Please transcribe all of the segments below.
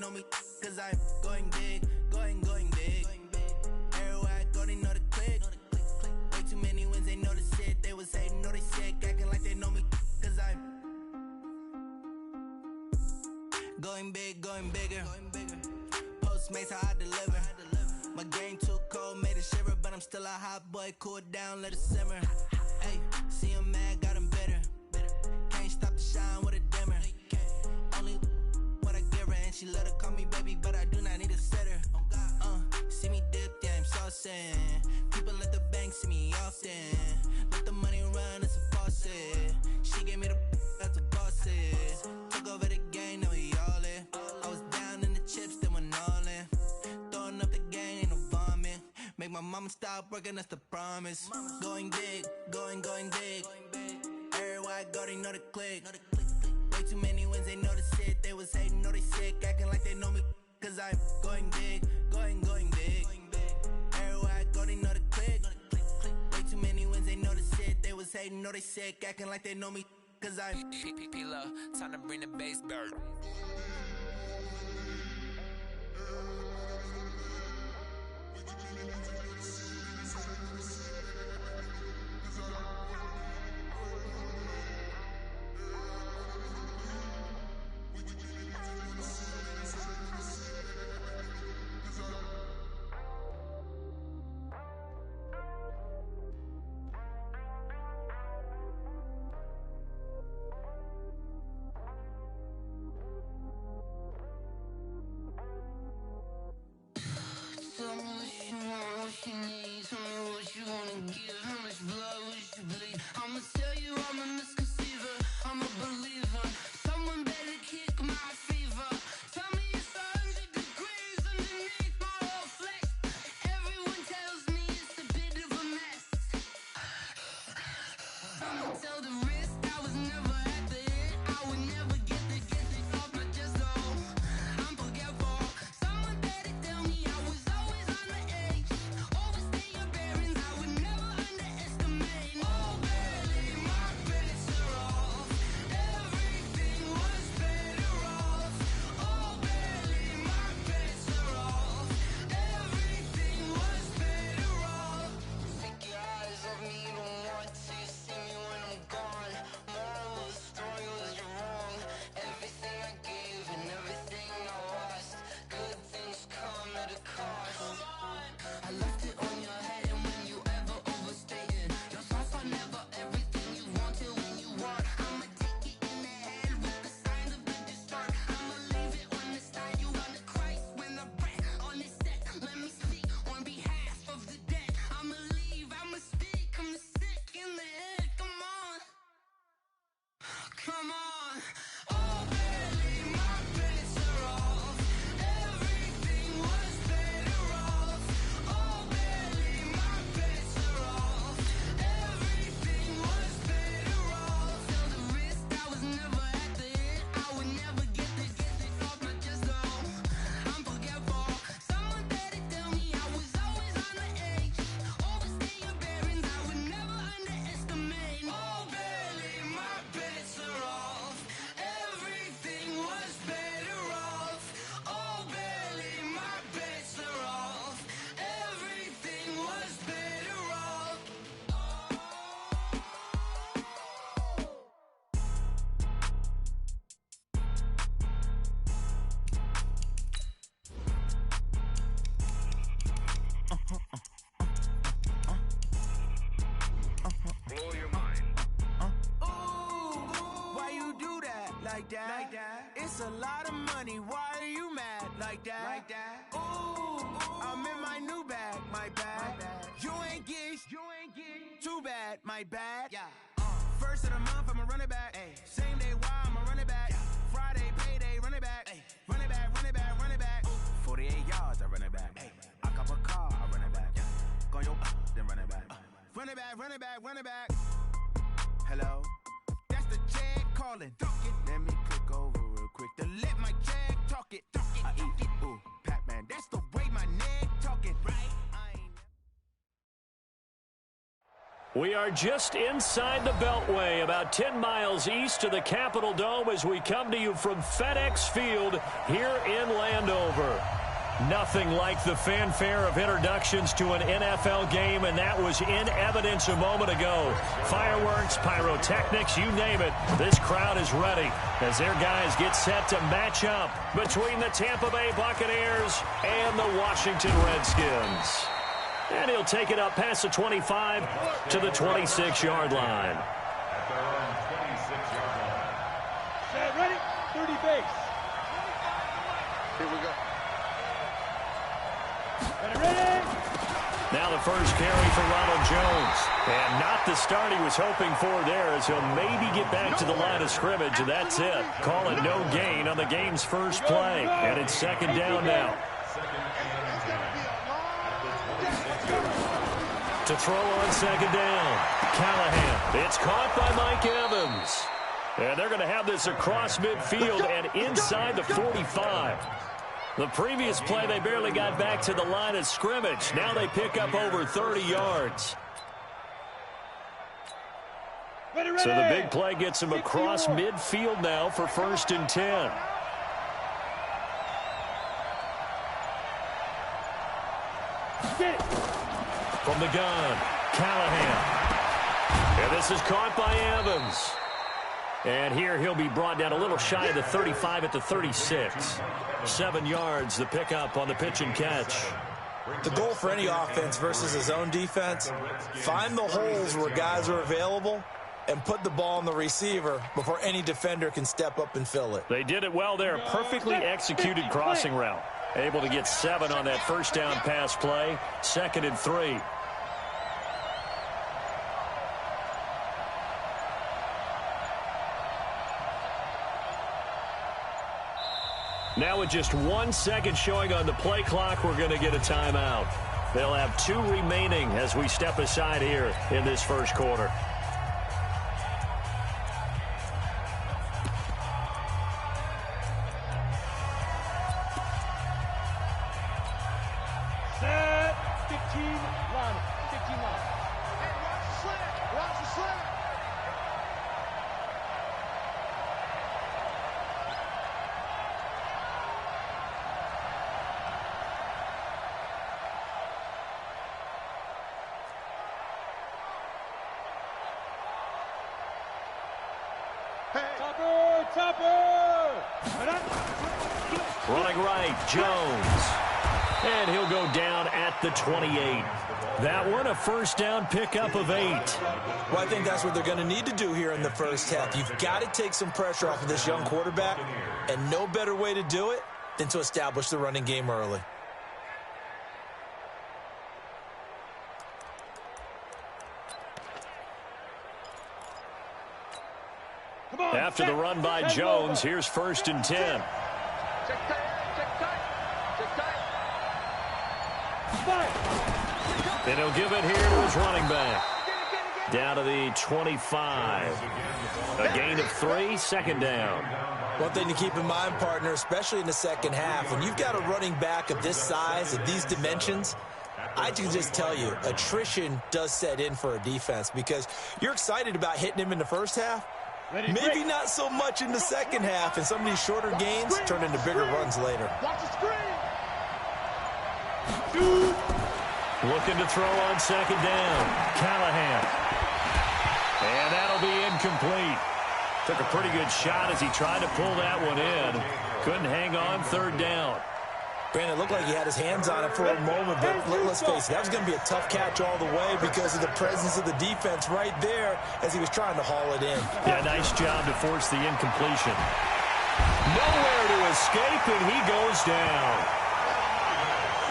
know me, cause I'm going big, going big. Everywhere I go, they know the click. Way too many wins, they know the shit. They was hating, know they sick, acting like they know me, cause I'm going big, going bigger. Postmates, how I deliver. My game too cold, made it shiver, but I'm still a hot boy. Cool it down, let it simmer. Hey, see him mad, got him bitter. Can't stop the shine with a dimmer. Only what I give her, and she let her call me baby, but I do not need a sitter. See me dip, yeah, I'm saucing. People at the bank see me often. Let the money run, it's a faucet. She gave me the that's a boss is. Took over the game, now we all in. I was down in the chips, then went all in. Throwing up the gang, ain't no vomit. Make my mama stop working, that's the promise. Going big, going big. Everywhere I go, they know the click. Way too many wins, they know the shit. They was hating, know they sick, acting like they know me, cause I'm going big, going big. Everywhere I go, they know the click. Way too many wins, they know the shit. They was hating, know they sick, acting like they know me, cause I'm P-Lo, time to bring the bass back. Tell me what you want, what you need. Tell me what you wanna give. How much blood would you bleed? I'ma tell you I'm a misconceiver. I'm a believer. Someone better kick my fever. Tell me it's 100 degrees underneath my whole flesh. Everyone tells me it's a bit of a mess. I'ma tell the risk I was never at the hit. I would never get this off my chest though. I'm forgetful. Someone better tell me I was always on the edge. Overstay your bearings, I would never underestimate. Oh, barely, my bets are off. Everything was better off. Oh, barely, my bets are off. Everything was better off. Take your eyes off me, you don't want to see me when I'm gone. Moral of the story was you're wrong. Everything I gave and everything I lost. Good things come at a cost. I left it on your head, and when you ever overstay it, your thoughts are never everything you wanted when you want. I'ma take it in the head with the signs of the distort. I'ma leave it on the side. You on the Christ when the breath on this set. Let me speak on behalf of the dead. I'ma leave, I'ma speak. I'm sick in the head. Come on, come on. Oh, barely, my bets are off. Everything was better off. Oh, barely, my bets are off. Everything was better off. Tell the risk I was never at the hit. I would never get this off my chest though. I'm forgetful. Someone better tell me I was always on the edge. Overstay your bearings, I would never underestimate. Oh, barely, my bets are off. Everything was better off. Oh, barely, my bets are off. Everything was better off. Blow your mind. why you do that? Like that? It's a lot of money, why are you mad? Like that? Ooh, I'm in my new bag, my bad. You ain't get too bad, my bad. First of the month, I'ma run it back. Same day, why I'ma run it back. Friday, payday, run it back. Run it back, run it back, run it back. 48 yards, I run it back. I cop a car, I run it back. Go your then run it back. Run it back, run it back, run it back. Hello? That's the check calling. Let me click over real quick to let my check talk it. I eat it, ooh, Pac-Man. That's the way my neck talking. Right? I ain't We are just inside the Beltway, about 10 miles east of the Capitol Dome as we come to you from FedEx Field here in Landover. Nothing like the fanfare of introductions to an NFL game, and that was in evidence a moment ago. Fireworks, pyrotechnics, you name it. This crowd is ready as their guys get set to match up between the Tampa Bay Buccaneers and the Washington Redskins. And he'll take it up past the 25 to the 26-yard line. At their own 26-yard line. Set, ready, 30 base. Here we go. Ready. Now the first carry for Ronald Jones. And not the start he was hoping for there, as he'll maybe get back to the line of scrimmage, and that's it. Call it no gain on the game's first play. And it's second down now. To throw on second down, Callahan. It's caught by Mike Evans. And they're going to have this across midfield and inside the 45. The previous play, they barely got back to the line of scrimmage. Now they pick up over 30 yards. So the big play gets them across midfield now for 1st and 10. From the gun, Callahan. And this is caught by Evans. And here he'll be brought down a little shy of the 35 at the 36. 7 yards, the pickup on the pitch and catch. The goal for any offense versus his own defense, find the holes where guys are available and put the ball on the receiver before any defender can step up and fill it. They did it well there. Perfectly executed crossing route. Able to get 7 on that first down pass play. 2nd and 3. Now with just 1 second showing on the play clock, we're going to get a timeout. They'll have 2 remaining as we step aside here in this first quarter. Set, 15 line. 15 line. Hey, watch the slant. Watch the slant. Topper! Running right, Jones. And he'll go down at the 28. That one, a first down pickup of 8. Well, I think that's what they're going to need to do here in the first half. You've got to take some pressure off of this young quarterback, and no better way to do it than to establish the running game early. After the run by Jones, here's 1st and 10. Check tight. Check tight. Check tight. And he'll give it here to his running back. Down to the 25. A gain of 3, 2nd down. One thing to keep in mind, partner, especially in the second half, when you've got a running back of this size, of these dimensions, I can just tell you, attrition does set in for a defense because you're excited about hitting him in the first half. Maybe not so much in the second half, and some of these shorter gains turn into bigger runs later. Watch the screen. Looking to throw on second down. Callahan. And that'll be incomplete. Took a pretty good shot as he tried to pull that one in. Couldn't hang on, 3rd down. Brandon, it looked like he had his hands on it for a moment, but let's face it, that was going to be a tough catch all the way because of the presence of the defense right there as he was trying to haul it in. Yeah, nice job to force the incompletion. Nowhere to escape, and he goes down.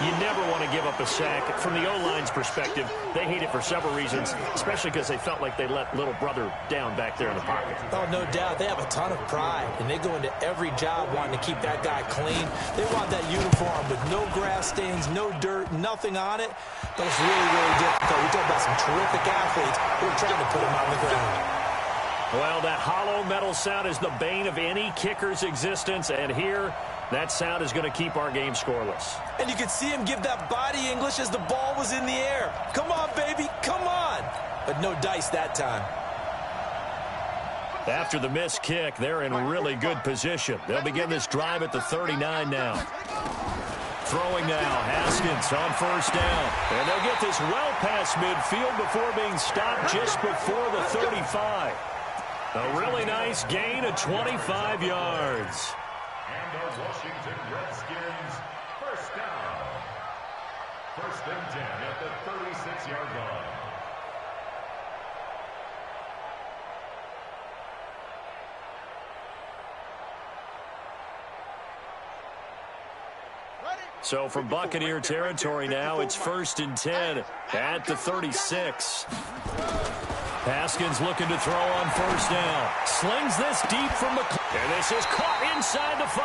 You never want to give up a sack. From the O-line's perspective, they hate it for several reasons, especially because they felt like they let little brother down back there in the pocket. Oh, no doubt. They have a ton of pride, and they go into every job wanting to keep that guy clean. They want that uniform with no grass stains, no dirt, nothing on it. But it's really, really difficult. We talk about some terrific athletes who are trying to put him on the ground. Well, that hollow metal sound is the bane of any kicker's existence, and here, that sound is going to keep our game scoreless. And you could see him give that body English as the ball was in the air. Come on, baby, come on. but no dice that time. After the missed kick, they're in really good position. They'll begin this drive at the 39 now. Throwing now, Haskins on first down. And they'll get this well past midfield before being stopped just before the 35. A really nice gain of 25 yards. And the Washington Redskins, first down. First and 10 at the 36-yard line. So from Buccaneer territory now, it's first and 10 at the 36. Haskins looking to throw on first down. Slings this deep from the... And this is caught inside the 5.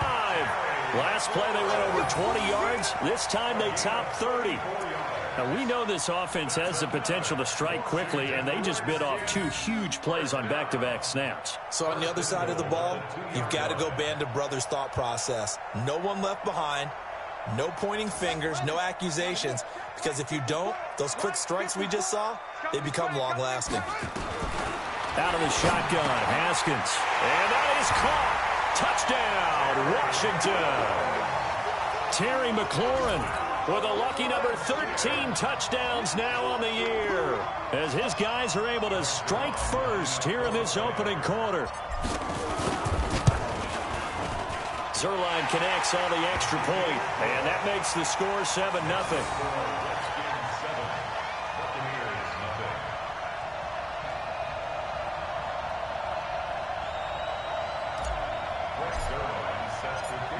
Last play they went over 20 yards. This time they top 30. Now we know this offense has the potential to strike quickly, and they just bit off 2 huge plays on back-to-back snaps. So on the other side of the ball, you've got to go Band of Brothers thought process. No one left behind. No pointing fingers, no accusations, because if you don't, those quick strikes we just saw, they become long-lasting. Out of the shotgun, Haskins. And that is caught. Touchdown, Washington. Terry McLaurin with a lucky number 13 touchdowns now on the year, as his guys are able to strike first here in this opening quarter. Zerline connects on the extra point, and that makes the score 7-0.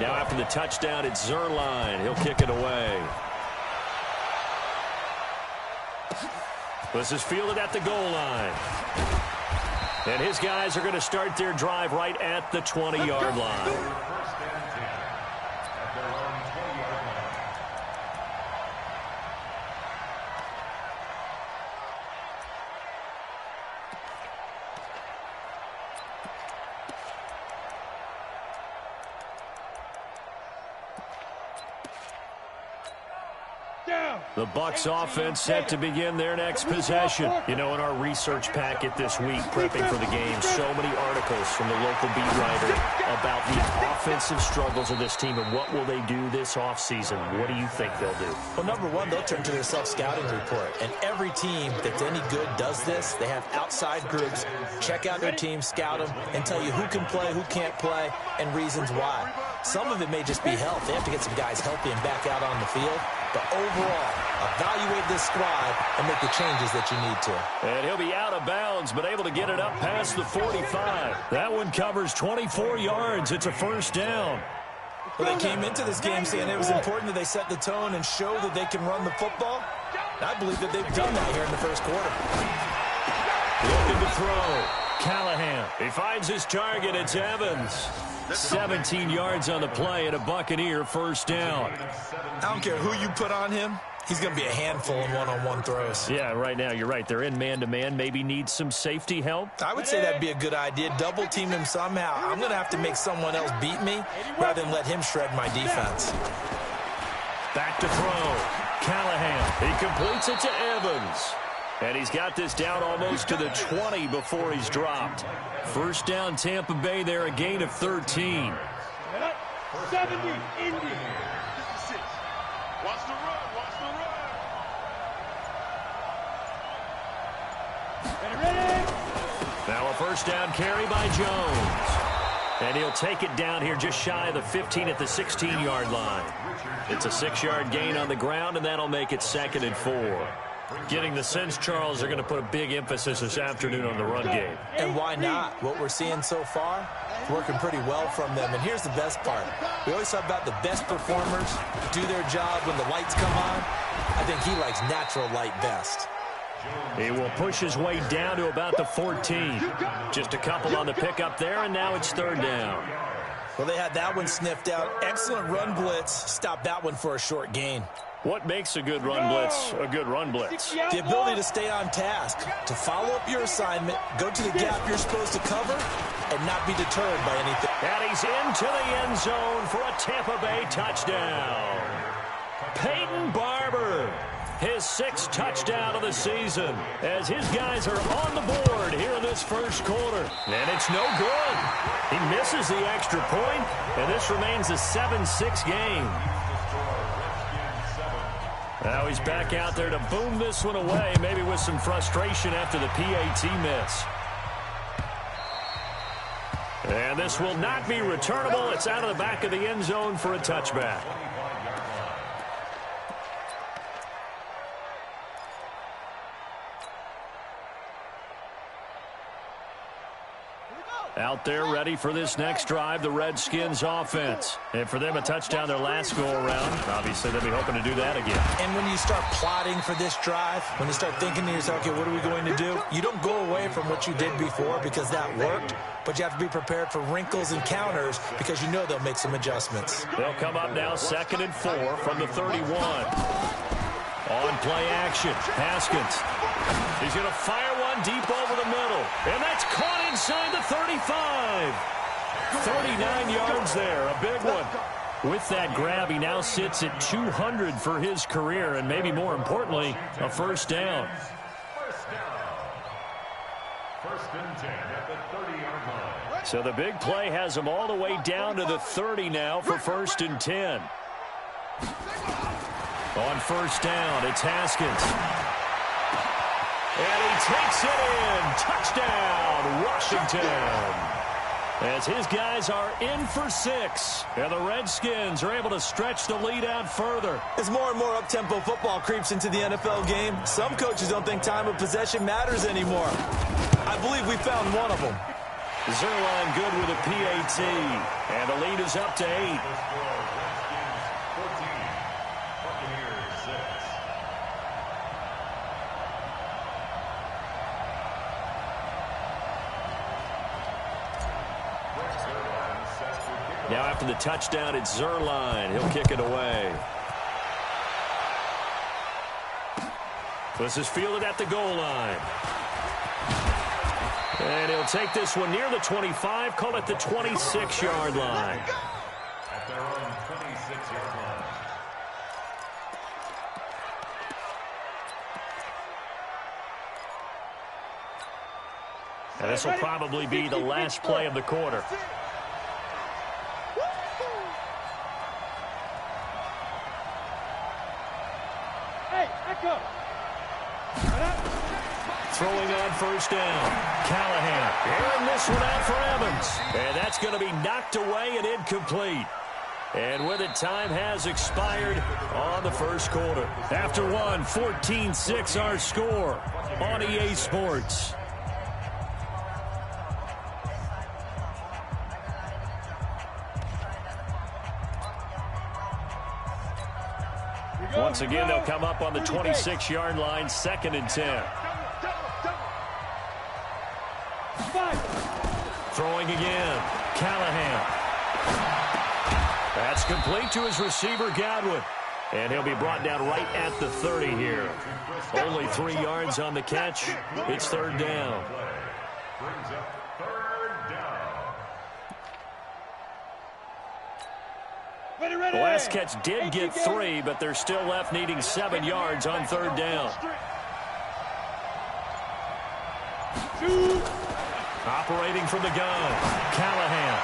Now after the touchdown, it's Zerline. He'll kick it away. This is fielded at the goal line. And his guys are going to start their drive right at the 20-yard line. The Bucs offense set to begin their next possession. You know, in our research packet this week, prepping for the game, so many articles from the local beat writer about the offensive struggles of this team and what will they do this offseason. What do you think they'll do? Well, number one, they'll turn to their self-scouting report. And every team that's any good does this. They have outside groups, check out their team, scout them, and tell you who can play, who can't play, and reasons why. Some of it may just be health. They have to get some guys healthy and back out on the field. But overall, evaluate this squad and make the changes that you need to. And he'll be out of bounds, but able to get it up past the 45. That one covers 24 yards. It's a first down. Well, they came into this game saying it was important that they set the tone and show that they can run the football. And I believe that they've done that here in the first quarter. Looking to throw. Callahan. He finds his target. It's Evans. 17 yards on the play and a Buccaneer first down. I don't care who you put on him. He's going to be a handful in one-on-one throws. Yeah, right now, you're right. They're in man-to-man. Maybe need some safety help. I would say that'd be a good idea. Double-team him somehow. I'm going to have to make someone else beat me rather than let him shred my defense. Back to throw. Callahan. He completes it to Evans. And he's got this down almost to the 20 before he's dropped. First down, Tampa Bay there, a gain of 13. 70, Indy. 66. Watch the run, Ready? Now a first down carry by Jones. And he'll take it down here just shy of the 15 at the 16-yard line. It's a 6-yard gain on the ground, and that'll make it 2nd and 4. Getting the sense, Charles, they're going to put a big emphasis this afternoon on the run game. And why not? What we're seeing so far is working pretty well from them. And here's the best part. We always talk about the best performers do their job when the lights come on. I think he likes natural light best. He will push his way down to about the 14. Just a couple on the pickup there, and now it's 3rd down. Well, they had that one sniffed out. Excellent run blitz. Stopped that one for a short gain. What makes a good run blitz a good run blitz? The ability to stay on task, to follow up your assignment, go to the gap you're supposed to cover, and not be deterred by anything. And he's into the end zone for a Tampa Bay touchdown. Peyton Barber. his 6th touchdown of the season, as his guys are on the board here in this first quarter. And it's no good. He misses the extra point, and this remains a 7-6 game. Now he's back out there to boom this one away, maybe with some frustration after the PAT miss. And this will not be returnable. It's out of the back of the end zone for a touchback. Out there ready for this next drive, the Redskins offense. And for them, a touchdown their last go-around. Obviously, they'll be hoping to do that again. And when you start plotting for this drive, when you start thinking to yourself, okay, what are we going to do? You don't go away from what you did before because that worked, but you have to be prepared for wrinkles and counters because you know they'll make some adjustments. They'll come up now 2nd and 4 from the 31. On play action, Haskins. He's going to fire one deep over the middle. And that's caught inside the 35. 39 yards there, a big one. With that grab, he now sits at 200 for his career, and maybe more importantly, a first down. First and 10 at the 30-yard line. So the big play has him all the way down to the 30 now for 1st and 10. On first down, it's Haskins. And he takes it in. Touchdown, Washington. As his guys are in for 6. And the Redskins are able to stretch the lead out further. As more and more up-tempo football creeps into the NFL game, some coaches don't think time of possession matters anymore. I believe we found one of them. Zerline good with a PAT. And the lead is up to 8. Now after the touchdown, it's Zerline. He'll kick it away. This is fielded at the goal line. And he'll take this one near the 25, call it the 26-yard line. At their own 26-yard line. And this will probably be the last play of the quarter. Throwing on first down. Callahan. And this one out for Evans. And that's going to be knocked away and incomplete. And with it, time has expired on the first quarter. After one, 14-6 our score on EA Sports. Once again, they'll come up on the 26-yard line, 2nd and 10. Throwing again, Callahan. That's complete to his receiver, Godwin. And he'll be brought down right at the 30 here. Only 3 yards on the catch. It's 3rd down. Brings up 3rd down. The last catch did get 3, but they're still left needing 7 yards on 3rd down. Operating from the gun, Callahan.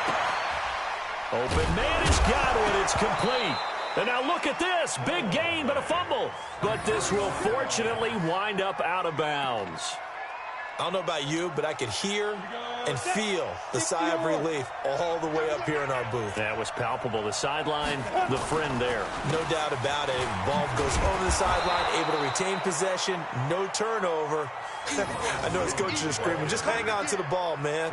Open man is Godwin. It's complete. And now look at this. Big gain, but a fumble. But this will fortunately wind up out of bounds. I don't know about you, but I could hear and feel the sigh of relief all the way up here in our booth. That was palpable. The sideline, the friend there. No doubt about it. Ball goes over the sideline, able to retain possession, no turnover. I know his coaches are screaming, just hang on to the ball, man.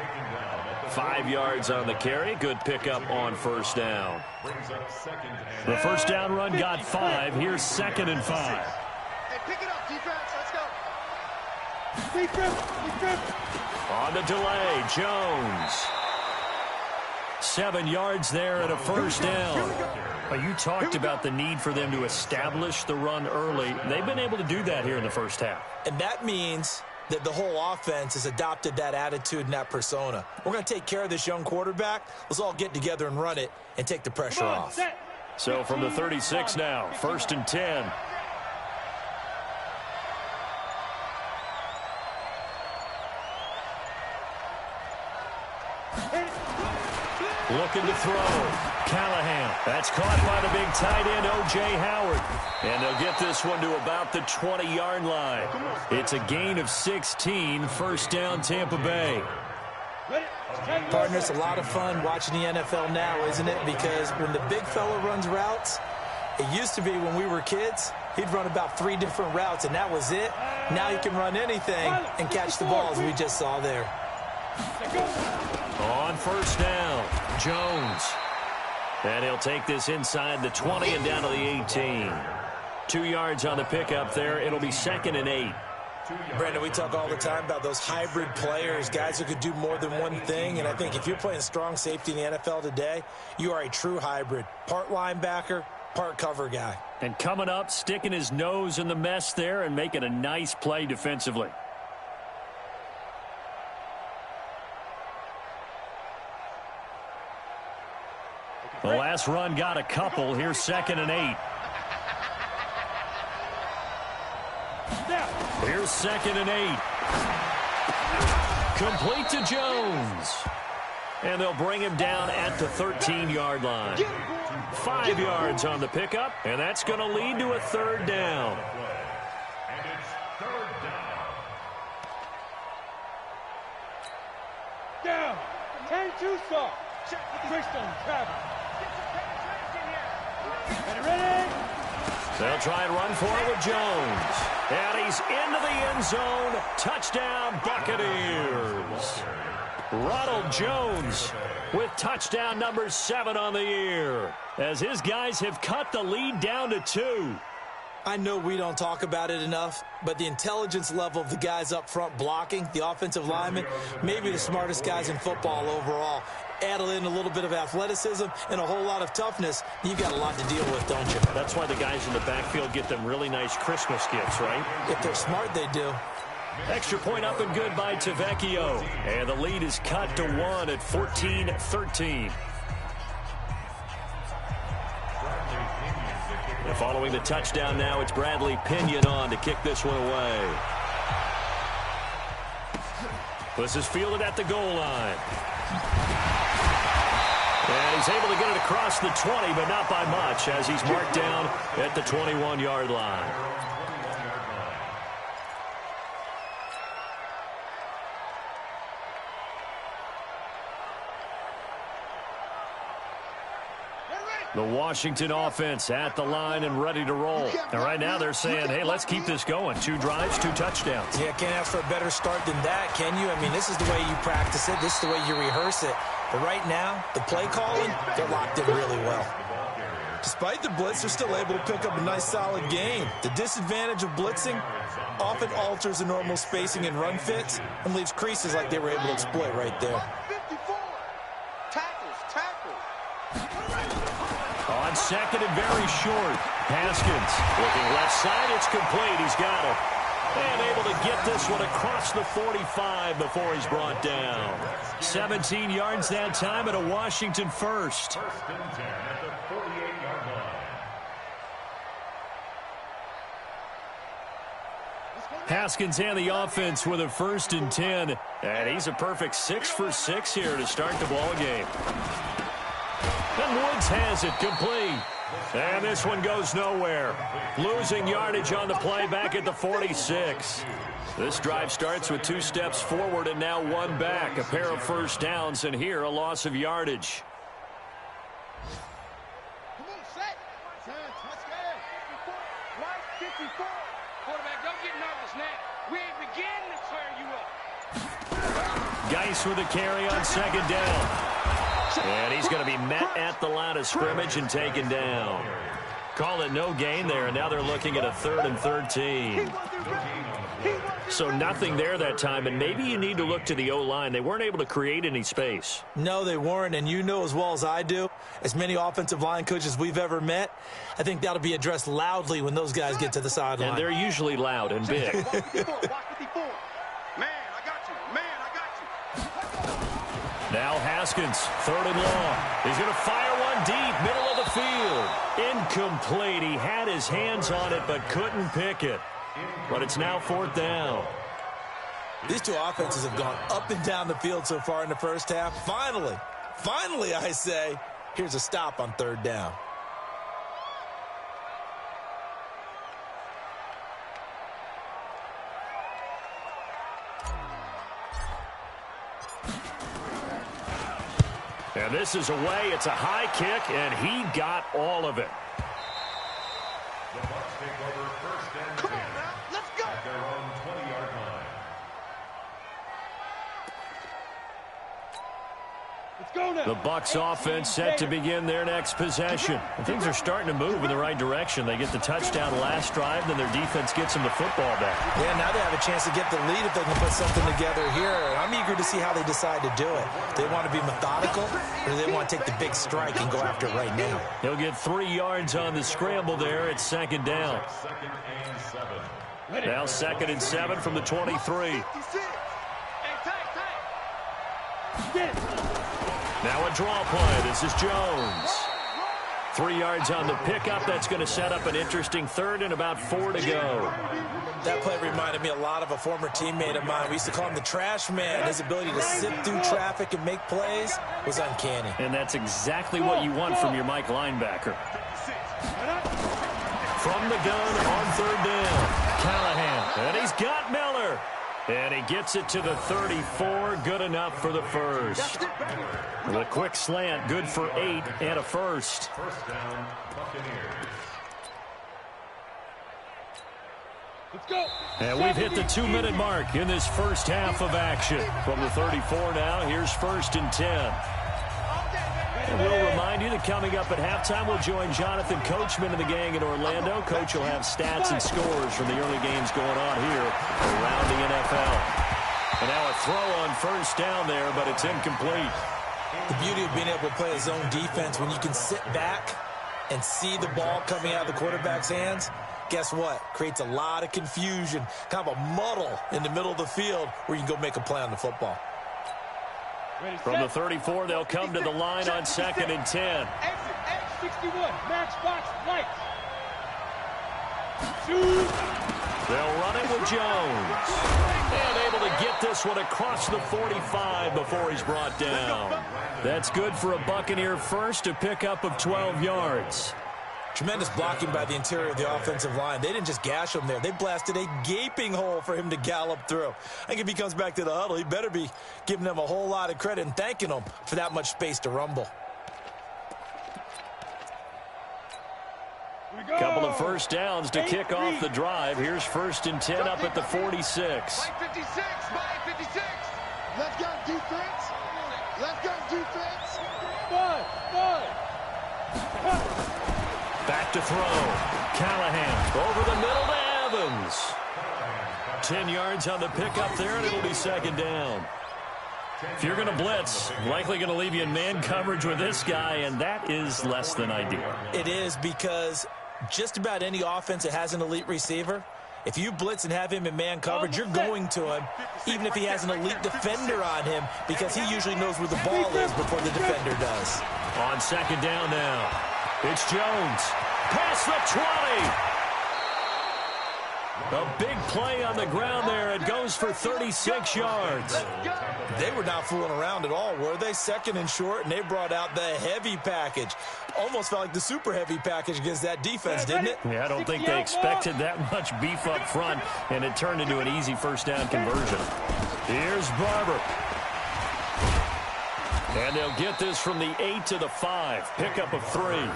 5 yards on the carry. Good pickup on first down. The first down run got 5. Here's 2nd and 5. Hey, pick it up, defense. Let's go. On the delay, Jones. 7 yards there and a first down. You talked about the need for them to establish the run early. They've been able to do that here in the first half. And that means that the whole offense has adopted that attitude and that persona. We're going to take care of this young quarterback. Let's all get together and run it and take the pressure off. So from the 36 now, 1st and 10. Looking to throw. Callahan. That's caught by the big tight end, O.J. Howard. And they'll get this one to about the 20-yard line. It's a gain of 16. First down, Tampa Bay. Partner, it's a lot of fun watching the NFL now, isn't it? Because when the big fella runs routes, it used to be when we were kids, he'd run about 3 different routes, and that was it. Now he can run anything and catch the balls we just saw there. On first down, Jones. And he'll take this inside the 20 and down to the 18. 2 yards on the pickup there. It'll be 2nd and 8. Brandon, we talk all the time about those hybrid players, guys who could do more than one thing. And I think if you're playing strong safety in the NFL today, you are a true hybrid. Part linebacker, part cover guy. And coming up, sticking his nose in the mess there and making a nice play defensively. The last run got a couple. Here's 2nd and 8. Here's 2nd and 8. Complete to Jones. And they'll bring him down at the 13-yard line. 5 yards on the pickup, and that's going to lead to a 3rd down. And it's 3rd down. Down. 10-2 stop. Christian Travis. Ready? They'll try and run for it with Jones. And he's into the end zone. Touchdown, Buccaneers. Ronald Jones with touchdown number 7 on the year, as his guys have cut the lead down to 2. I know we don't talk about it enough, but the intelligence level of the guys up front blocking, the offensive linemen, maybe the smartest guys in football overall. Add in a little bit of athleticism and a whole lot of toughness, you've got a lot to deal with, don't you? That's why the guys in the backfield get them really nice Christmas gifts, right? If they're smart, they do. Extra point up and good by Tavecchio. And the lead is cut to 1 at 14-13. And following the touchdown now, it's Bradley Pinion on to kick this one away. This is fielded at the goal line. And he's able to get it across the 20, but not by much, as he's marked down at the 21-yard line. The Washington offense at the line and ready to roll. And right now they're saying, hey, let's keep this going. 2 drives, 2 touchdowns. Yeah, can't ask for a better start than that, can you? I mean, this is the way you practice it. This is the way you rehearse it. But right now, the play calling, they're locked in really well. Despite the blitz, they're still able to pick up a nice, solid game. The disadvantage of blitzing often alters the normal spacing and run fits and leaves creases like they were able to exploit right there. 54. Tackles. On 2nd and very short. Haskins looking left side. It's complete. He's got it. And able to get this one across the 45 before he's brought down. 17 yards that time at a Washington first. 1st and 10 at the 48-yard line. Haskins and the offense with a 1st and 10. And he's a perfect 6 for 6 here to start the ball game. And Woods has it complete. And this one goes nowhere. Losing yardage on the play back at the 46. This drive starts with 2 steps forward and now 1 back. A pair of first downs, and here a loss of yardage. Come on, set. Let's go. Right, 54. Quarterback, don't get nervous now. We ain't beginning to tear you up. Geis with a carry on 2nd down. And he's going to be met at the line of scrimmage and taken down. Call it no gain there, and now they're looking at a 3rd and 13. So nothing there that time, and maybe you need to look to the O-line. They weren't able to create any space. No, they weren't, and you know as well as I do, as many offensive line coaches we've ever met, I think that'll be addressed loudly when those guys get to the sideline. And they're usually loud and big. Now Haskins, 3rd and long. He's going to fire one deep, middle of the field. Incomplete. He had his hands on it but couldn't pick it. But it's now 4th down. These two offenses have gone up and down the field so far in the first half. Finally Finally, I say, here's a stop on third down. And this is away. It's a high kick, and he got all of it. The Bucs take over first and 10. Come on now, let's go. At their own 20-yard line. Let's go now. The Bucs offense set to begin their next possession. And things are starting to move in the right direction. They get the touchdown last drive, then their defense gets them the football back. Yeah, now they have a chance to get the lead if they can put something together here. I'm eager to see how they decide to do it. Do they want to be methodical, or do they want to take the big strike and go after it right now? He'll get 3 yards on the scramble there. It's second down. Second and 7. Now second and 7 from the 23. Hey, tight. Now a draw play. This is Jones. 3 yards on the pickup. That's going to set up an interesting third and about 4 to go. That play reminded me a lot of a former teammate of mine. We used to call him the trash man. His ability to sift through traffic and make plays was uncanny. And that's exactly what you want from your Mike linebacker. From the gun on third down, Callahan. And he's got Miller. And he gets it to the 34. Good enough for the first. The quick slant, good for 8 and a first. First down, Buccaneers. Let's go. And we've hit the 2-minute mark in this first half of action. From the 34 now, here's first and 10. And we'll remind you that coming up at halftime, we'll join Jonathan Coachman and the gang in Orlando. Coach will have stats and scores from the early games going on here around the NFL. And now a throw on first down there, but it's incomplete. The beauty of being able to play a zone defense when you can sit back and see the ball coming out of the quarterback's hands, guess what? Creates a lot of confusion, kind of a muddle in the middle of the field where you can go make a play on the football. From the 34, they'll come to the line on second and 10. Exit 61, matchbox lights. Shoot. They'll run it with Jones. And able to get this one across the 45 before he's brought down. That's good for a Buccaneer first, a pickup of 12 yards. Tremendous blocking by the interior of the offensive line. They didn't just gash him there. They blasted a gaping hole for him to gallop through. I think if he comes back to the huddle, he better be giving them a whole lot of credit and thanking them for that much space to rumble. Couple of first downs to kick off the drive. Here's first and 10 up at the 46. By 56, by 56. Let's go defense. Let's go defense. Five. Back to throw. Callahan over the middle to Evans. 10 yards on the pickup there, and it'll be second down. If you're going to blitz, likely going to leave you in man coverage with this guy, and that is less than ideal. It is, because just about any offense that has an elite receiver, if you blitz and have him in man coverage, you're going to him, even if he has an elite defender on him, because he usually knows where the ball is before the defender does. On second down now, it's Jones. Past the 20. A big play on the ground there. It goes for 36 yards. They were not fooling around at all, were they? Second and short, and they brought out the heavy package. Almost felt like the super heavy package against that defense, didn't it? Yeah, I don't think they expected that much beef up front, and it turned into an easy first down conversion. Here's Barber. And they'll get this from the 8 to the 5. Pickup of 3.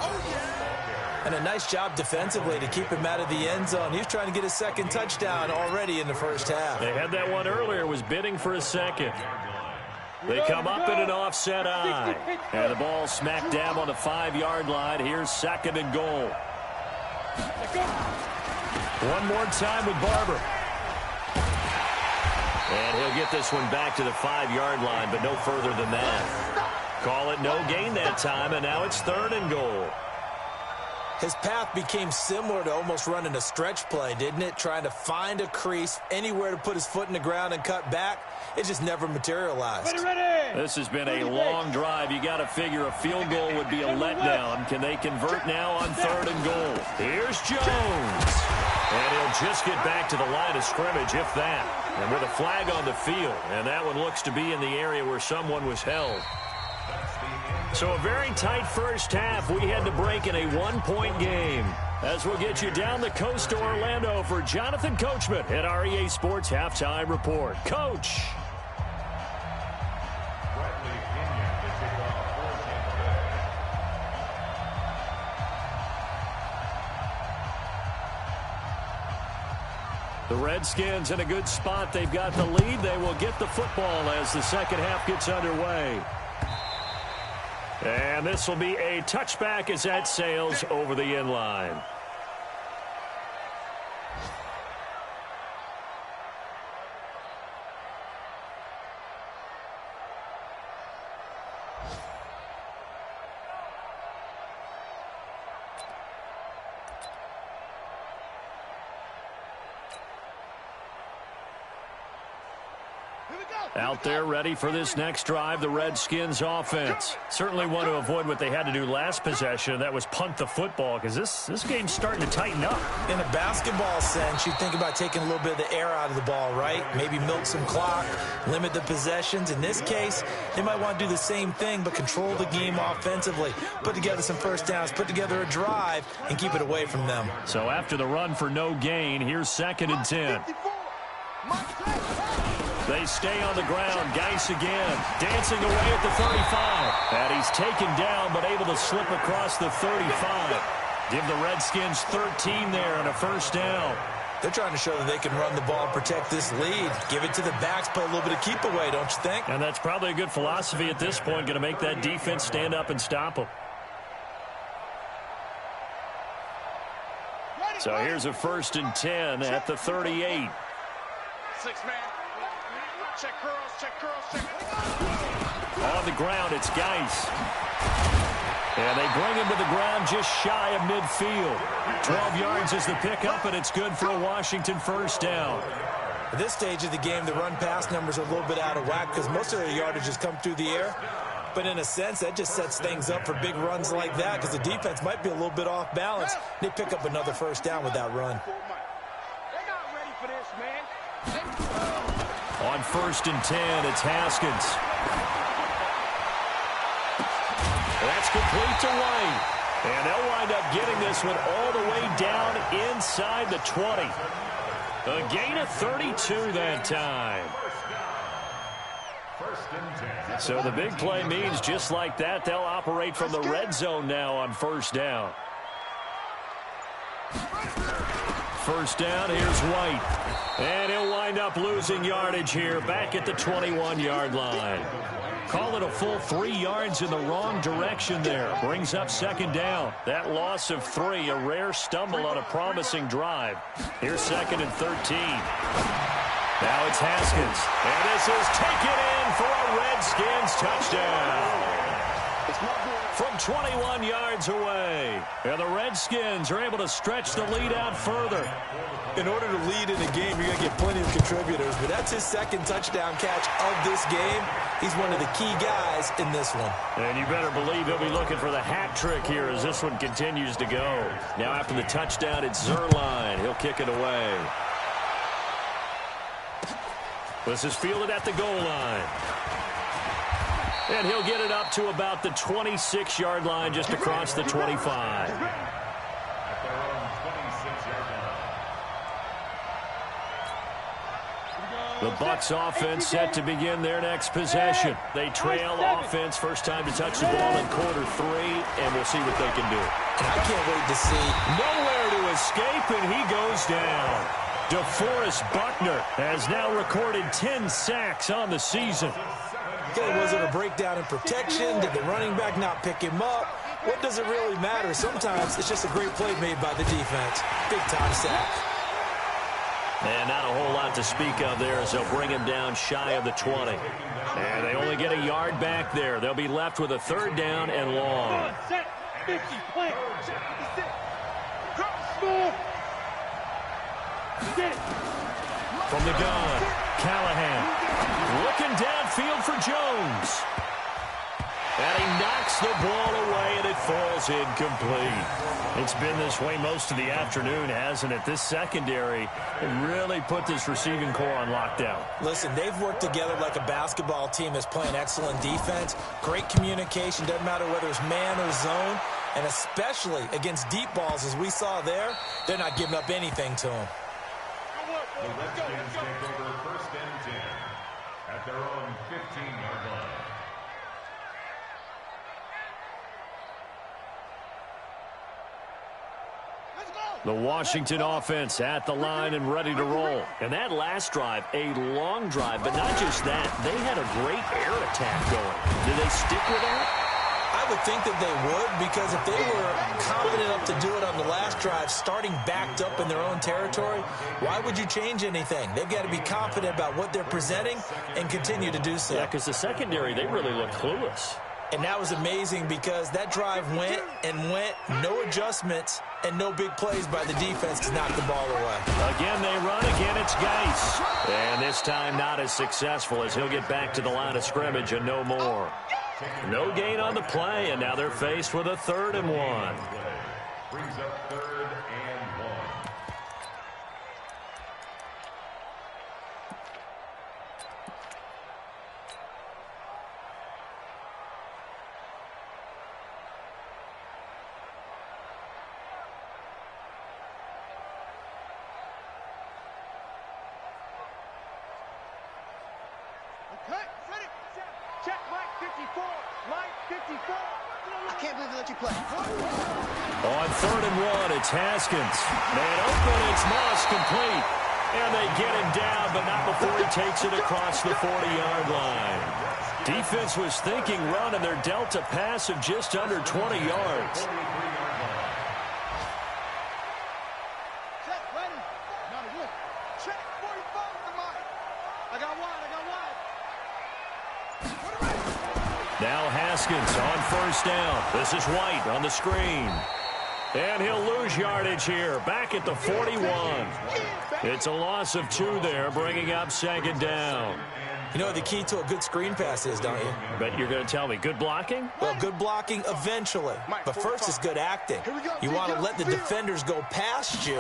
And a nice job defensively to keep him out of the end zone. He was trying to get his second touchdown already in the first half. They had that one earlier, was bidding for a second. They come up in an offset eye. And the ball smack dab on the 5-yard line. Here's second and goal. One more time with Barber. And he'll get this one back to the 5-yard line, but no further than that. Call it no gain that time, and now it's third and goal. His path became similar to almost running a stretch play, didn't it? Trying to find a crease, anywhere to put his foot in the ground and cut back. It just never materialized. This has been a long drive. You got to figure a field goal would be a letdown. Can they convert now on third and goal? Here's Jones. And he'll just get back to the line of scrimmage, if that. And with a flag on the field. And that one looks to be in the area where someone was held. That's the So a very tight first half. We had to break in a one-point game. As we'll get you down the coast to Orlando for Jonathan Coachman at our EA Sports Halftime Report. Coach. The Redskins in a good spot. They've got the lead. They will get the football as the second half gets underway. And this will be a touchback as that sails over the end line. Out there ready for this next drive, the Redskins offense. Certainly want to avoid what they had to do last possession. That was punt the football, because this game's starting to tighten up. In a basketball sense, you think about taking a little bit of the air out of the ball, right? Maybe milk some clock, limit the possessions. In this case, they might want to do the same thing, but control the game offensively. Put together some first downs, put together a drive, and keep it away from them. So after the run for no gain, here's 2nd and 10. They stay on the ground. Geis again, dancing away at the 35. And he's taken down, but able to slip across the 35. Give the Redskins 13 there and a first down. They're trying to show that they can run the ball and protect this lead. Give it to the backs, play a little bit of keep away, don't you think? And that's probably a good philosophy at this point, going to make that defense stand up and stop them. So here's a 1st and 10 at the 38. 6-man. Check curls, check curls, check. On the ground, it's Geis. And they bring him to the ground just shy of midfield. 12 yards is the pickup, and it's good for a Washington first down. At this stage of the game, the run-pass numbers are a little bit out of whack because most of their yardage has come through the air. But in a sense, that just sets things up for big runs like that because the defense might be a little bit off balance. They pick up another first down with that run. They're not ready for this, man. On 1st and 10, it's Haskins. That's complete to White. And they'll wind up getting this one all the way down inside the 20. A gain of 32 that time. So the big play means just like that, they'll operate from the red zone now on first down. First down, here's White. And he'll wind up losing yardage here back at the 21-yard line. Call it a full 3 yards in the wrong direction there. Brings up 2nd down. That loss of 3, a rare stumble on a promising drive. Here's 2nd and 13. Now it's Haskins. And this is taken in for a Redskins touchdown. From 21 yards away. And the Redskins are able to stretch the lead out further. In order to lead in a game, you're going to get plenty of contributors, but that's his 2nd touchdown catch of this game. He's one of the key guys in this one. And you better believe he'll be looking for the hat trick here as this one continues to go. Now after the touchdown, it's Zerline. He'll kick it away. This is fielded at the goal line. And he'll get it up to about the 26-yard line just across the 25. The Bucs offense set to begin their next possession. They trail offense, first time to touch the ball in quarter 3, and we'll see what they can do. And I can't wait to see. Nowhere to escape, and he goes down. DeForest Buckner has now recorded 10 sacks on the season. Okay, was it a breakdown in protection? Did the running back not pick him up? What does it really matter? Sometimes it's just a great play made by the defense. Big-time sack. And not a whole lot to speak of there as they'll bring him down shy of the 20. And they only get a yard back there. They'll be left with a 3rd down and long. From the gun, Callahan looking downfield for Jones. And he knocks the ball away, and it falls incomplete. It's been this way most of the afternoon, hasn't it? This secondary really put this receiving core on lockdown. Listen, they've worked together like a basketball team that's playing excellent defense. Great communication, doesn't matter whether it's man or zone. And especially against deep balls, as we saw there, they're not giving up anything to them. The Redskins take over 1st and 10 at their own 15-yard line. The Washington offense at the line and ready to roll. And that last drive, a long drive, but not just that. They had a great air attack going. Did they stick with that? I would think that they would, because if they were confident enough to do it on the last drive, starting backed up in their own territory, why would you change anything? They've got to be confident about what they're presenting and continue to do so. Yeah, because the secondary, they really look clueless. And that was amazing because that drive went and went, no adjustments, and no big plays by the defense to knock the ball away. Again, they run. Again, it's Geis. And this time not as successful as he'll get back to the line of scrimmage and no more. No gain on the play, and now they're faced with a 3rd and 1. Brings up 3rd and 1. Okay, ready? Check Mike 54. Mike 54. I can't believe they let you play. On 3rd and 1, it's Haskins. Man open, it's Moss complete. And they get him down, but not before he takes it across the 40-yard line. Defense was thinking run, and they're dealt a pass of just under 20 yards. Check, ready? Not good. Check 45 for Mike. I got wide. Now Haskins on 1st down. This is White on the screen. And he'll lose yardage here. Back at the 41. It's a loss of 2 there, bringing up 2nd down. You know what the key to a good screen pass is, don't you? But you're going to tell me, good blocking? Well, good blocking eventually. But first is good acting. You want to let the defenders go past you,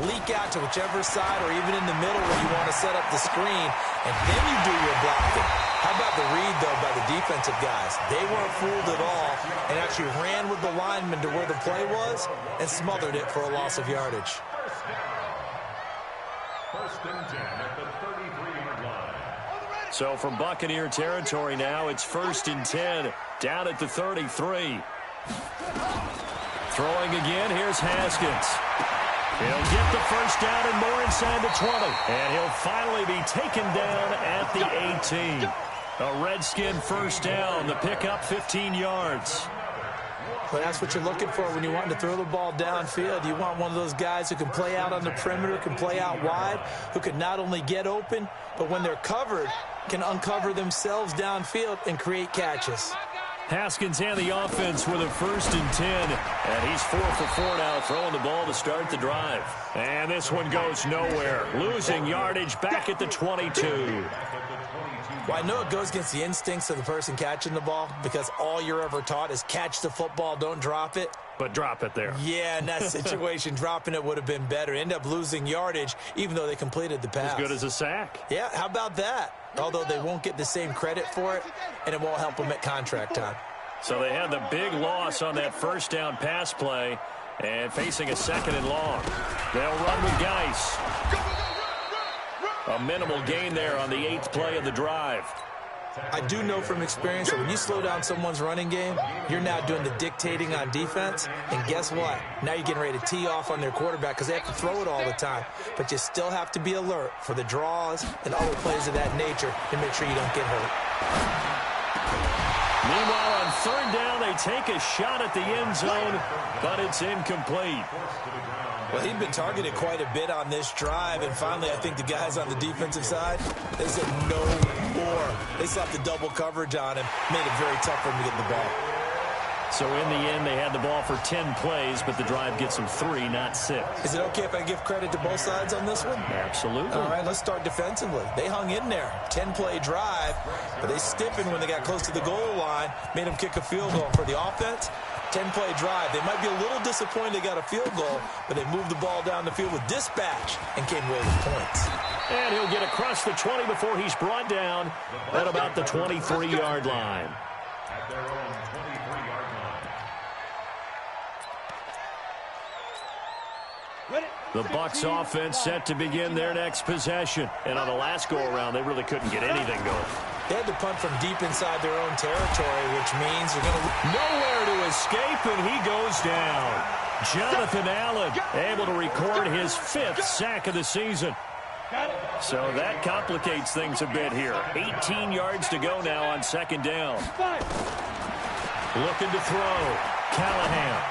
leak out to whichever side or even in the middle where you want to set up the screen, and then you do your blocking. How about the read, though, by the defensive guys? They weren't fooled at all and actually ran with the lineman to where the play was and smothered it for a loss of yardage. 1st and 10 at the 33-yard line. So from Buccaneer territory now, it's 1st and 10 down at the 33. Throwing again, here's Haskins. He'll get the 1st down and more inside the 20. And he'll finally be taken down at the 18. A Redskin 1st down, the pickup 15 yards. Well, that's what you're looking for when you want to throw the ball downfield. You want one of those guys who can play out on the perimeter, can play out wide, who can not only get open, but when they're covered, can uncover themselves downfield and create catches. Haskins and the offense with a 1st and 10. And he's 4 for 4 now, throwing the ball to start the drive. And this one goes nowhere. Losing yardage back at the 22. Well, I know it goes against the instincts of the person catching the ball because all you're ever taught is catch the football, don't drop it. But drop it there. Yeah, in that situation, dropping it would have been better. End up losing yardage, even though they completed the pass. As good as a sack. Yeah, how about that? Although they won't get the same credit for it, and it won't help them at contract time. So they had the big loss on that 1st down pass play and facing a 2nd and long. They'll run with Geis. A minimal gain there on the 8th play of the drive. I do know from experience that when you slow down someone's running game, you're now doing the dictating on defense. And guess what? Now you're getting ready to tee off on their quarterback because they have to throw it all the time. But you still have to be alert for the draws and other plays of that nature to make sure you don't get hurt. Meanwhile, on 3rd down, they take a shot at the end zone, but it's incomplete. Well, he'd been targeted quite a bit on this drive, and finally I think the guys on the defensive side, they said no more. They slapped the double coverage on him, made it very tough for him to get the ball. So in the end, they had the ball for 10 plays, but the drive gets them 3, not 6. Is it okay if I give credit to both sides on this one? Absolutely. All right, let's start defensively. They hung in there. 10-play drive, but they stiffened when they got close to the goal line, made them kick a field goal. For the offense, 10-play drive. They might be a little disappointed they got a field goal, but they moved the ball down the field with dispatch and came away with points. And he'll get across the 20 before he's brought down at about the 23-yard line. At their own 23-yard line. The Bucs offense set to begin their next possession. And on the last go-around, they really couldn't get anything going. They had to punt from deep inside their own territory, which means they're going to... Nowhere to escape, and he goes down. Jonathan Allen able to record his 5th sack of the season. So that complicates things a bit here. 18 yards to go now on 2nd down. Looking to throw. Callahan.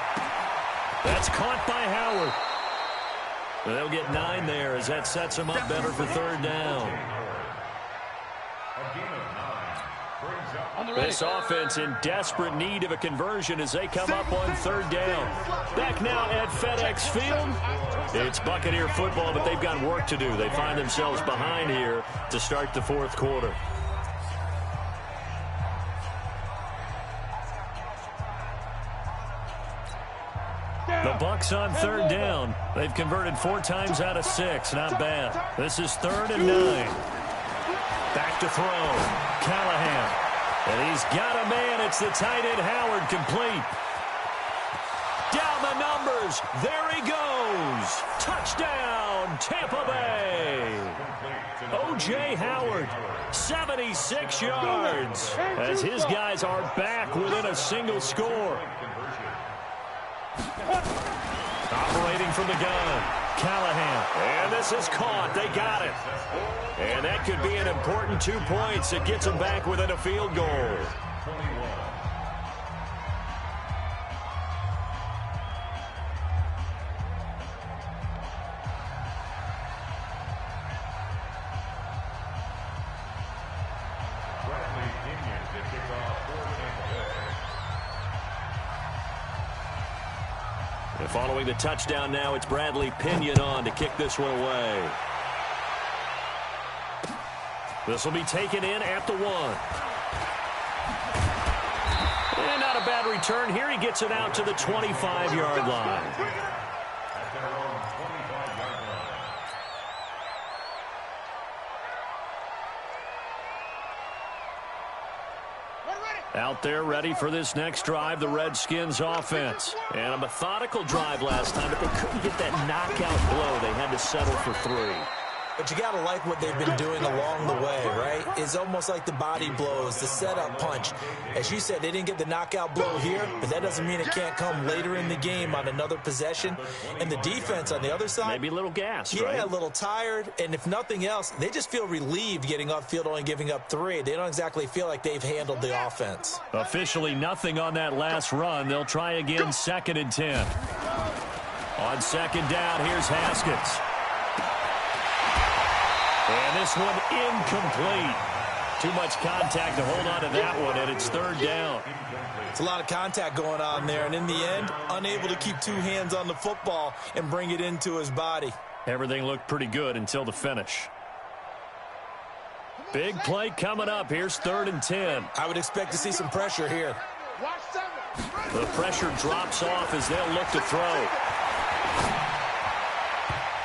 That's caught by Howard. They'll get 9 there as that sets them up better for 3rd down. This offense in desperate need of a conversion as they come up on 3rd down. Back now at FedEx Field. It's Buccaneer football, but they've got work to do. They find themselves behind here to start the 4th quarter. The Bucs on 3rd down. They've converted 4 times out of 6. Not bad. This is 3rd and 9. Back to throw. Callahan. And he's got a man. It's the tight end Howard, complete. Down the numbers. There he goes. Touchdown, Tampa Bay. O.J. Howard, 76 yards, as his guys are back within a single score. Operating from the gun, Callahan. And this is caught. They got it. And that could be an important 2 points. It gets them back within a field goal. And following the touchdown now, it's Bradley Pinion on to kick this one away. This will be taken in at the 1. And not a bad return here. He gets it out to the 25-yard line. At their own 25-yard line. Out there ready for this next drive, the Redskins offense. And a methodical drive last time, but they couldn't get that knockout blow. They had to settle for 3. But you got to like what they've been doing along the way, right? It's almost like the body blows, the setup punch. As you said, they didn't get the knockout blow here, but that doesn't mean it can't come later in the game on another possession. And the defense on the other side, maybe a little gassed, right? Yeah, a little tired. And if nothing else, they just feel relieved getting off field, only giving up 3. They don't exactly feel like they've handled the offense. Officially nothing on that last run. They'll try again 2nd and 10. On 2nd down, here's Haskins. And this one incomplete. Too much contact to hold on to that one, and it's 3rd down. It's a lot of contact going on there, and in the end, unable to keep 2 hands on the football and bring it into his body. Everything looked pretty good until the finish. Big play coming up. Here's 3rd and 10. I would expect to see some pressure here. The pressure drops off as they'll look to throw.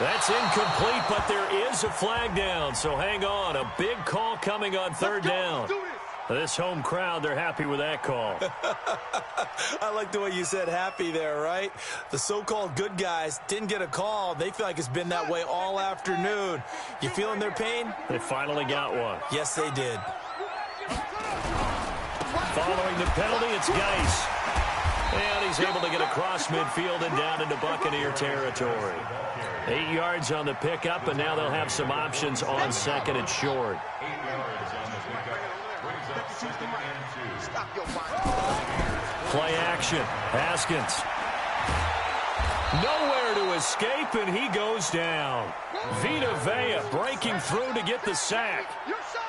That's incomplete, but there is a flag down, so hang on. A big call coming on 3rd down. This home crowd, they're happy with that call. I like the way you said happy there, right? The so-called good guys didn't get a call. They feel like it's been that way all afternoon. You feeling their pain? They finally got one. Yes, they did. Following the penalty, it's Geis. And he's able to get across midfield and down into Buccaneer territory. 8 yards on the pickup, and now they'll have some options on 2nd and short. 8 yards on the pickup. Brings up 2nd and 2. Play action. Haskins. Nowhere to escape, and he goes down. Vita Vea breaking through to get the sack.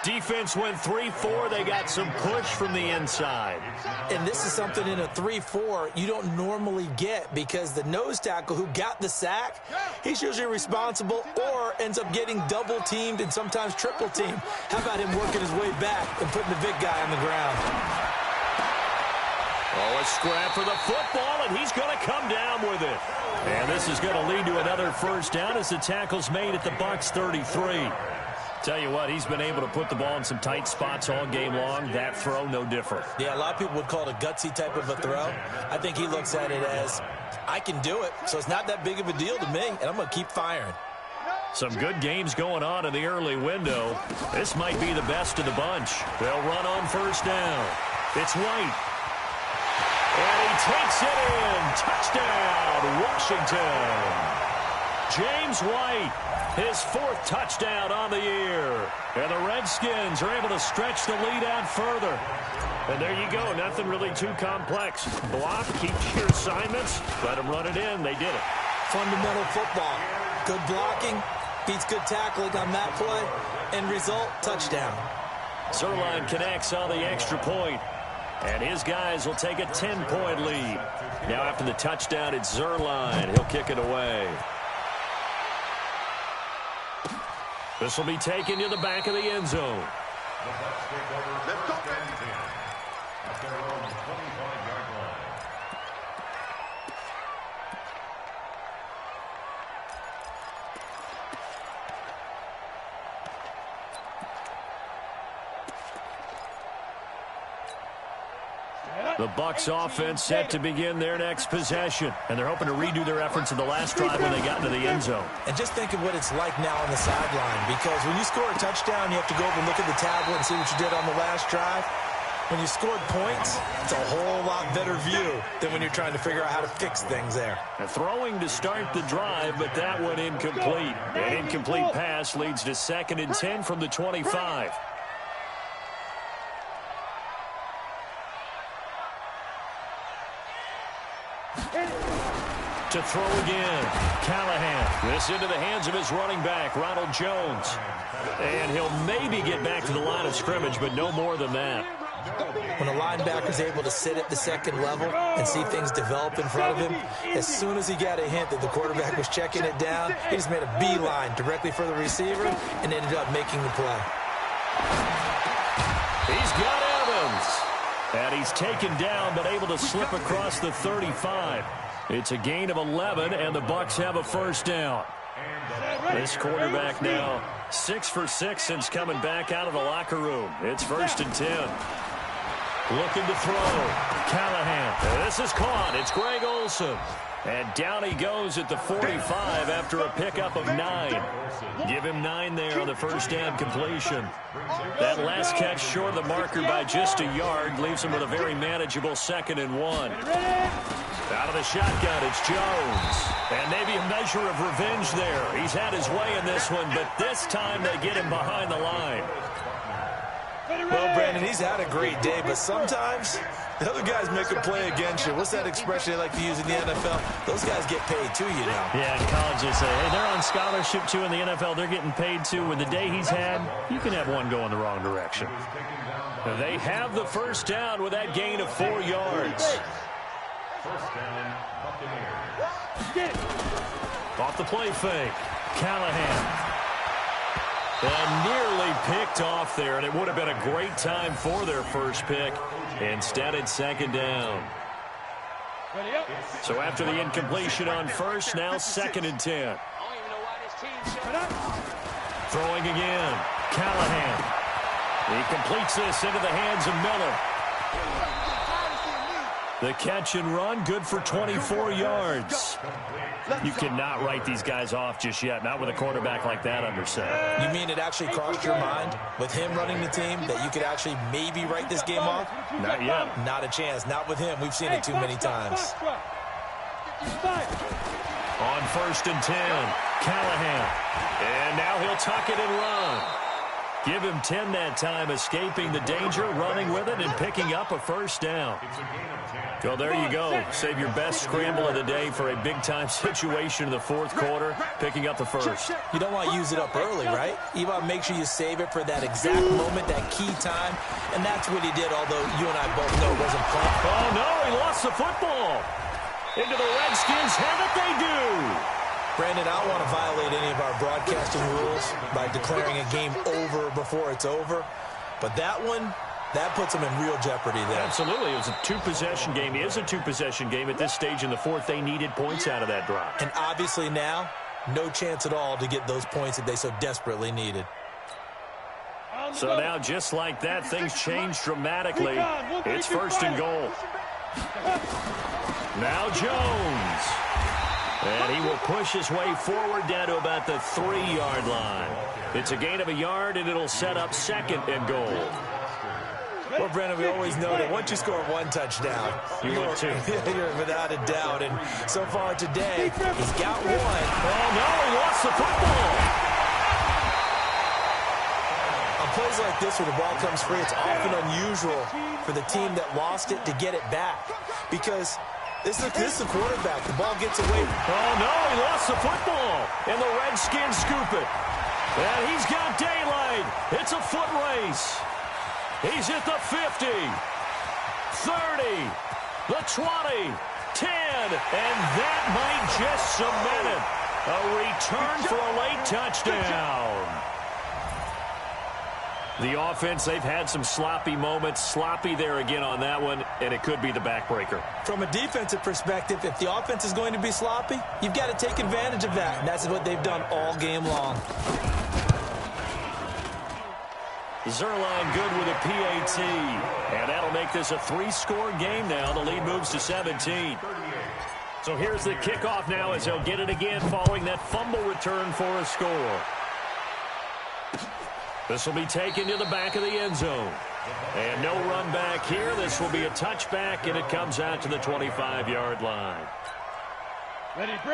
Defense went 3-4. They got some push from the inside. And this is something in a 3-4 you don't normally get because the nose tackle who got the sack, he's usually responsible or ends up getting double-teamed and sometimes triple-teamed. How about him working his way back and putting the big guy on the ground? Oh, a scrap for the football, and he's going to come down with it. And this is going to lead to another first down as the tackle's made at the Bucs 33. Tell you what, he's been able to put the ball in some tight spots all game long. That throw, no different. Yeah, a lot of people would call it a gutsy type of a throw. I think he looks at it as, I can do it, so it's not that big of a deal to me, and I'm going to keep firing. Some good games going on in the early window. This might be the best of the bunch. They'll run on first down. It's White. And he takes it in. Touchdown, Washington. James White, his 4th touchdown on the year. And the Redskins are able to stretch the lead out further. And there you go. Nothing really too complex. Block, keep your assignments, let them run it in. They did it. Fundamental football. Good blocking, beats good tackling on that play, and result, touchdown. Zerline connects on the extra point. And his guys will take a 10-point lead. Now after the touchdown, it's Zerline. He'll kick it away. This will be taken to the back of the end zone. Let's go, at their own 25-yard line. The Bucs offense set to begin their next possession. And they're hoping to redo their efforts in the last drive when they got into the end zone. And just think of what it's like now on the sideline, because when you score a touchdown, you have to go over and look at the tablet and see what you did on the last drive. When you scored points, it's a whole lot better view than when you're trying to figure out how to fix things there. Throwing to start the drive, but that one incomplete. An incomplete pass leads to 2nd and 10 from the 25. To throw again, Callahan. This into the hands of his running back, Ronald Jones. And he'll maybe get back to the line of scrimmage, but no more than that. When a linebacker is able to sit at the second level and see things develop in front of him, as soon as he got a hint that the quarterback was checking it down, he just made a beeline directly for the receiver and ended up making the play. He's got Evans. And he's taken down, but able to slip across the 35. It's a gain of 11, and the Bucs have a first down. This quarterback now 6 for 6 since coming back out of the locker room. It's 1st and 10. Looking to throw. Callahan. This is caught. It's Greg Olsen. And down he goes at the 45 after a pickup of 9. Give him 9 there on the first down completion. That last catch short of the marker by just a yard leaves him with a very manageable 2nd and 1. Out of the shotgun, it's Jones. And maybe a measure of revenge there. He's had his way in this one, but this time they get him behind the line. Well, Brandon, he's had a great day, but sometimes the other guys make a play against you. What's that expression they like to use in the NFL? Those guys get paid too, you know. Yeah, in college they say, hey, they're on scholarship too. In the NFL, they're getting paid too. With the day he's had, you can have one go in the wrong direction. They have the first down with that gain of 4 yards. First down, Buccaneers. Off the play fake. Callahan. And nearly picked off there, and it would have been a great time for their first pick. Instead, it's 2nd down. So after the incompletion on first, now 2nd and 10. Throwing again. Callahan. He completes this into the hands of Miller. The catch and run, good for 24 yards. You cannot write these guys off just yet, not with a quarterback like that under center. You mean it actually crossed your mind with him running the team that you could actually maybe write this game off? Not yet. Not a chance. Not with him. We've seen it too many times. On 1st and 10, Callahan. And now he'll tuck it and run. Give him 10 that time, escaping the danger, running with it, and picking up a first down. So there you go. Save your best scramble of the day for a big-time situation in the fourth quarter, picking up the first. You don't want to use it up early, right? You want to make sure you save it for that exact moment, that key time, and that's what he did, although you and I both know it wasn't planned. Oh, no, he lost the football. Into the Redskins have it, they do. Brandon, I don't want to violate any of our broadcasting rules by declaring a game over before it's over, but that one, that puts them in real jeopardy there. Absolutely. It was a two-possession game. It is a two-possession game at this stage in the fourth. They needed points out of that drive. And obviously now, no chance at all to get those points that they so desperately needed. So now, just like that, things change dramatically. It's first and goal. Now Jones. And he will push his way forward down to about the 3-yard line. It's a gain of a yard, and it'll set up second and goal. Well, Brandon, we always know that once you score one touchdown, you're without a doubt. And so far today, he's got one. Oh, no, he lost the football. On plays like this where the ball comes free, it's often unusual for the team that lost it to get it back. Because this is the quarterback. The ball gets away. Oh, no, he lost the football. And the Redskins scoop it. And he's got daylight. It's a foot race. He's at the 50, 30, the 20, 10, and that might just cement it. A return for a late touchdown. The offense, they've had some sloppy moments. Sloppy there again on that one, and it could be the backbreaker. From a defensive perspective, if the offense is going to be sloppy, you've got to take advantage of that, and that's what they've done all game long. Zerline good with a PAT, and that'll make this a 3-score game now. The lead moves to 17. So here's the kickoff now as they'll get it again following that fumble return for a score. This will be taken to the back of the end zone. And no run back here. This will be a touchback, and it comes out to the 25-yard line.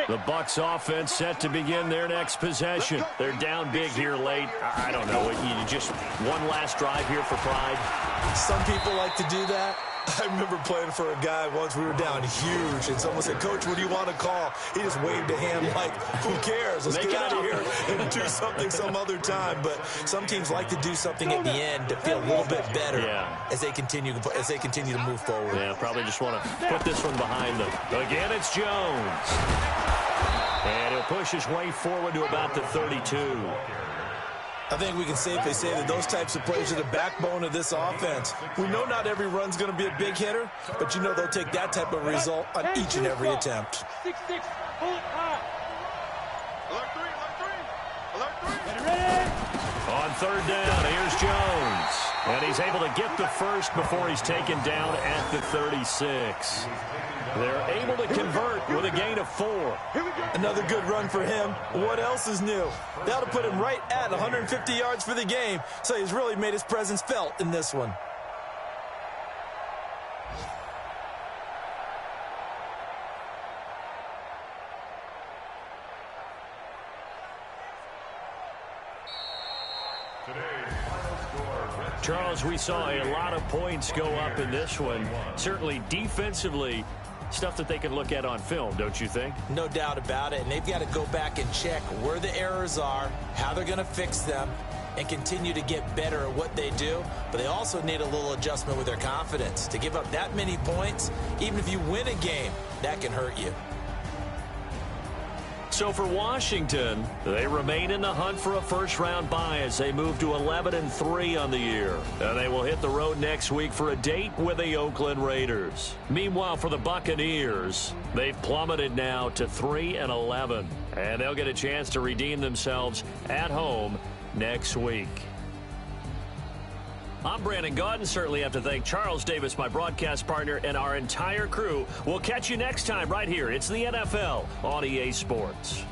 The Bucs offense set to begin their next possession. They're down big here late. I don't know. You just one last drive here for pride. Some people like to do that. I remember playing for a guy once. We were down huge, and someone said, "Coach, what do you want to call?" He just waved a hand like, "Who cares? Let's get out of here and do something some other time." But some teams like to do something at the end to feel a little bit better as they continue to move forward. Yeah, probably just want to put this one behind them. Again, it's Jones. And he'll push his way forward to about the 32. I think we can safely say that those types of plays are the backbone of this offense. We know not every run's going to be a big hitter, but you know they'll take that type of result on each and every attempt. 6-6, pull it high. Alert three. On third down, here's Jones. And he's able to get the first before he's taken down at the 36. They're able to convert with a gain of 4. Another good run for him. What else is new? That'll put him right at 150 yards for the game, so he's really made his presence felt in this one. Charles, we saw a lot of points go up in this one. Certainly defensively, stuff that they can look at on film, don't you think? No doubt about it, and they've got to go back and check where the errors are, how they're going to fix them, and continue to get better at what they do. But they also need a little adjustment with their confidence. To give up that many points, even if you win a game, that can hurt you. So for Washington, they remain in the hunt for a first-round bye as they move to 11-3 on the year. And they will hit the road next week for a date with the Oakland Raiders. Meanwhile, for the Buccaneers, they've plummeted now to 3-11. And they'll get a chance to redeem themselves at home next week. I'm Brandon Gaudin. Certainly have to thank Charles Davis, my broadcast partner, and our entire crew. We'll catch you next time right here. It's the NFL on EA Sports.